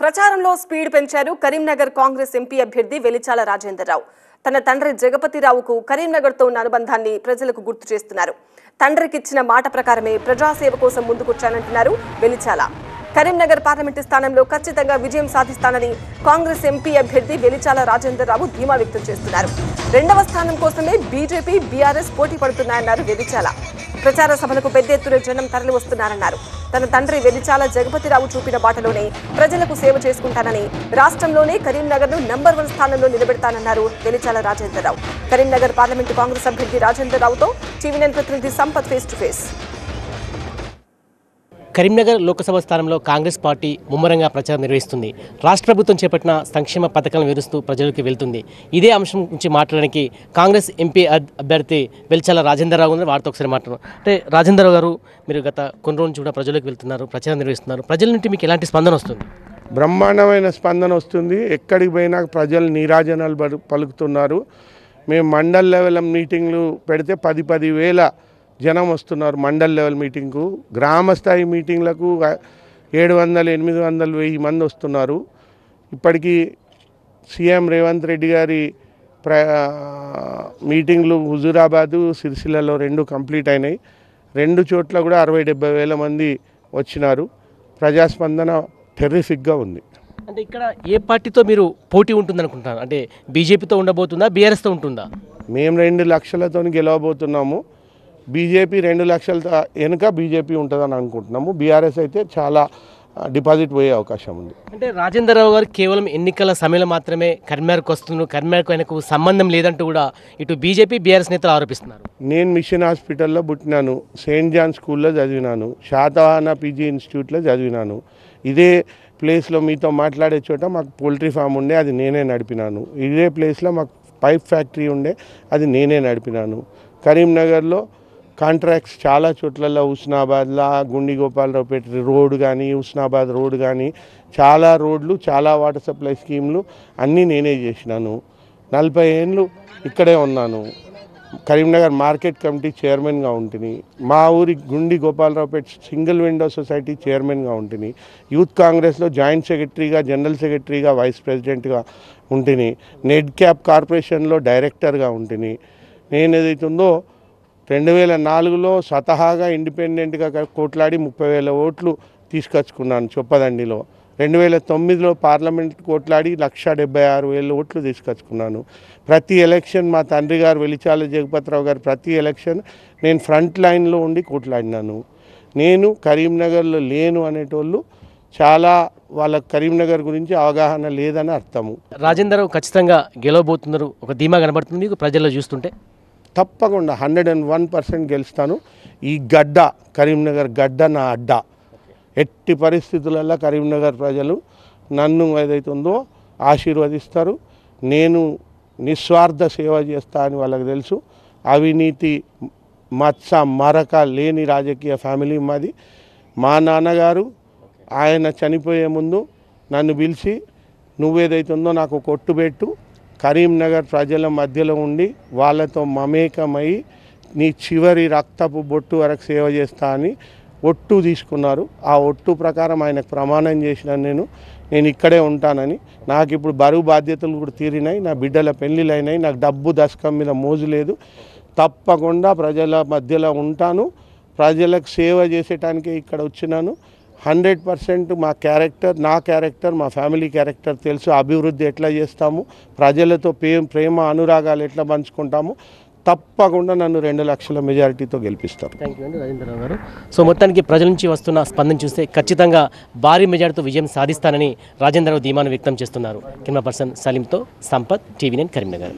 ప్రచారంలో స్పీడ్ పెంచారు కరీంనగర్ కాంగ్రెస్ ఎంపీ అభ్యర్థి వెలిచాల రాజేందర్రావు. తన తండ్రి జగపతిరావుకు కరీంనగర్తో ఉన్న అనుబంధాన్ని ప్రజలకు గుర్తు చేస్తున్నారు. తండ్రికిచ్చిన మాట ప్రకారమే ప్రజాసేవ కోసం ముందుకొచ్చానంటున్నారు వెలిచాల. కరీంనగర్ పార్లమెంటు స్థానంలో ఖచ్చితంగా విజయం సాధిస్తానని కాంగ్రెస్ ఎంపీ అభ్యర్థి వెలిచాల రాజేందర్రావు ధీమా వ్యక్తం చేస్తున్నారు. రెండవ స్థానం కోసమే బీజేపీ బీఆర్ఎస్ పోటీ పడుతున్నాయన్నారు వెలిచాల. ప్రచార సభలకు పెద్ద ఎత్తున జనం తరలి వస్తున్నారన్నారు. తన తండ్రి వెలిచాల జగపతిరావు చూపిన బాటలోనే ప్రజలకు సేవ చేసుకుంటానని, రాష్ట్రంలోనే కరీంనగర్ను నంబర్ 1 స్థానంలో నిలబెడతానన్నారు వెలిచాల రాజేందర్రావు. కరీంనగర్ పార్లమెంటు కాంగ్రెస్ అభ్యర్థి రాజేందర్రావుతో టీవీ9 ప్రతినిధి Sampath face to face. Karimnagar Lok Sabha స్థానంలో కాంగ్రెస్ పార్టీ ముమ్మరంగా ప్రచారం నిర్వహిస్తుంది. రాష్ట్ర ప్రభుత్వం చేపట్టిన సంక్షేమ పథకాలను వివరిస్తూ ప్రజలకు వెళ్తుంది. ఇదే అంశం గురించి మాట్లాడడానికి కాంగ్రెస్ ఎంపీ అభ్యర్థి వెలిచాల రాజేందర్రావు గారు వారితో ఒకసారి మాట్లాడారు. అంటే రాజేందర్రావు గారు, మీరు గత కొన్ని రోజుల నుంచి కూడా ప్రజలకు వెళ్తున్నారు, ప్రచారం నిర్వహిస్తున్నారు. ప్రజల నుండి మీకు ఎలాంటి స్పందన వస్తుంది? బ్రహ్మాండమైన స్పందన వస్తుంది. ఎక్కడికి పోయినా ప్రజలు నీరాజనాలు పలుకుతున్నారు. మేము మండల్ లెవెల్ మీటింగ్లు పెడితే 10 వేల జనం వస్తున్నారు మండల్ లెవెల్ మీటింగ్కు. గ్రామ స్థాయి మీటింగ్లకు 700, 800, 1000 మంది వస్తున్నారు. ఇప్పటికీ సీఎం రేవంత్ రెడ్డి గారి మీటింగ్లు హుజూరాబాదు, సిరిసిల్లలో 2 కంప్లీట్ అయినాయి. 2 చోట్ల కూడా 60-70 వేల మంది వచ్చినారు. ప్రజాస్పందన టెర్రిఫిక్గా ఉంది. అంటే ఇక్కడ ఏ పార్టీతో మీరు పోటీ ఉంటుందనుకుంటున్నారు? అంటే బీజేపీతో ఉండబోతుందా, బీఆర్ఎస్తో ఉంటుందా? మేము 2 లక్షలతో గెలవబోతున్నాము. బీజేపీ 2 లక్షలతో వెనుక బీజేపీ ఉంటుందని అనుకుంటున్నాము. బీఆర్ఎస్ అయితే చాలా డిపాజిట్ పోయే అవకాశం ఉంది. అంటే రాజేందర్రావు గారు కేవలం ఎన్నికల సమయంలో మాత్రమే కరీంనగర్కు వస్తున్నారు, కరీంనగర్కు ఆయనకు సంబంధం లేదంటూ కూడా ఇటు బీజేపీ బీఆర్ఎస్ నేతలు ఆరోపిస్తున్నారు. నేను మిషన్ హాస్పిటల్లో పుట్టినాను, సెయింట్ జాన్ స్కూల్లో చదివినాను, శాతవాహన పీజీ ఇన్స్టిట్యూట్లో చదివినాను. ఇదే ప్లేస్లో మీతో మాట్లాడే చోట మాకు పోల్ట్రీ ఫామ్ ఉండే, అది నేనే నడిపినాను. ఇదే ప్లేస్లో మాకు పైప్ ఫ్యాక్టరీ ఉండే, అది నేనే నడిపినాను. కరీంనగర్లో కాంట్రాక్ట్స్ చాలా చోట్లలో, హుస్నాబాద్లో గుండిగోపాలరావుపేట రోడ్ కానీ, హుస్నాబాద్ రోడ్ కానీ, చాలా రోడ్లు, చాలా వాటర్ సప్లై స్కీమ్లు అన్నీ నేనే చేసినాను. 40 ఏళ్ళు ఇక్కడే ఉన్నాను. కరీంనగర్ మార్కెట్ కమిటీ చైర్మన్గా ఉంటుంది. మా ఊరి గుండి గోపాలరావుపేట సింగిల్ విండో సొసైటీ చైర్మన్గా ఉంటుంది. యూత్ కాంగ్రెస్లో జాయింట్ సెక్రటరీగా, జనరల్ సెక్రటరీగా, వైస్ ప్రెసిడెంట్గా ఉంటుంది. నెడ్ క్యాప్ కార్పొరేషన్లో డైరెక్టర్గా ఉంటుంది. నేను ఏదైతుందో 2004లో స్వతహాగా ఇండిపెండెంట్గా కొట్లాడి 30,000 ఓట్లు తీసుకొచ్చుకున్నాను చొప్పదండిలో. 2009లో పార్లమెంట్ కొట్లాడి 1,76,000 ఓట్లు తీసుకొచ్చుకున్నాను. ప్రతి ఎలక్షన్ మా తండ్రి గారు వెలిచాల జగపతిరావు గారు ప్రతి ఎలక్షన్ నేను ఫ్రంట్ లైన్లో ఉండి కొట్లాడినాను. నేను కరీంనగర్లో లేను అనేటోళ్ళు చాలా, వాళ్ళ కరీంనగర్ గురించి అవగాహన లేదని అర్థము. రాజేందర్రావు ఖచ్చితంగా గెలవబోతున్నారు, ఒక ధీమా కనబడుతుంది మీకు ప్రజల్లో చూస్తుంటే. తప్పకుండా 101% గెలుస్తాను. ఈ గడ్డ, కరీంనగర్ గడ్డ నా అడ్డ. ఎట్టి పరిస్థితులలో కరీంనగర్ ప్రజలు నన్ను ఏదైతుందో ఆశీర్వదిస్తారు. నేను నిస్వార్థ సేవ చేస్తా అని వాళ్ళకి తెలుసు. అవినీతి మత్స మరక లేని రాజకీయ ఫ్యామిలీ మాది. మా నాన్నగారు ఆయన చనిపోయే ముందు నన్ను పిలిచి, నువ్వేదైతుందో నాకు కొట్టు పెట్టు, కరీంనగర్ ప్రజల మధ్యలో ఉండి వాళ్ళతో మమేకమై నీ చివరి రక్తపు బొట్టు వరకు సేవ చేస్తా అని ఒట్టు తీసుకున్నారు. ఆ ఒట్టు ప్రకారం ఆయనకు ప్రమాణం చేసిన నేను ఇక్కడే ఉంటానని. నాకు ఇప్పుడు బరువు బాధ్యతలు కూడా తీరినాయి, నా బిడ్డల పెళ్ళిళ్ళు అయినాయి, నాకు డబ్బు దశకం మీద మోజు లేదు. తప్పకుండా ప్రజల మధ్యలో ఉంటాను, ప్రజలకు సేవ చేసేటానికే ఇక్కడ వచ్చినాను. 100% మా క్యారెక్టర్, నా క్యారెక్టర్, మా ఫ్యామిలీ క్యారెక్టర్ తెలుసు. అభివృద్ధి ఎట్లా చేస్తాము, ప్రజలతో ప్రేమ అనురాగాలు ఎట్లా పంచుకుంటాము. తప్పకుండా నన్ను 2 లక్షల మెజారిటీతో గెలిపిస్తారు. థ్యాంక్ యూ అండి రాజేందర్రావు గారు. సో మొత్తానికి ప్రజల నుంచి వస్తున్న స్పందన చూస్తే ఖచ్చితంగా భారీ మెజారిటీతో విజయం సాధిస్తానని రాజేందర్రావు ధీమాను వ్యక్తం చేస్తున్నారు. కెమెరా పర్సన్ సలీంతో సంపత్, టీవీ9 కరీంనగర్.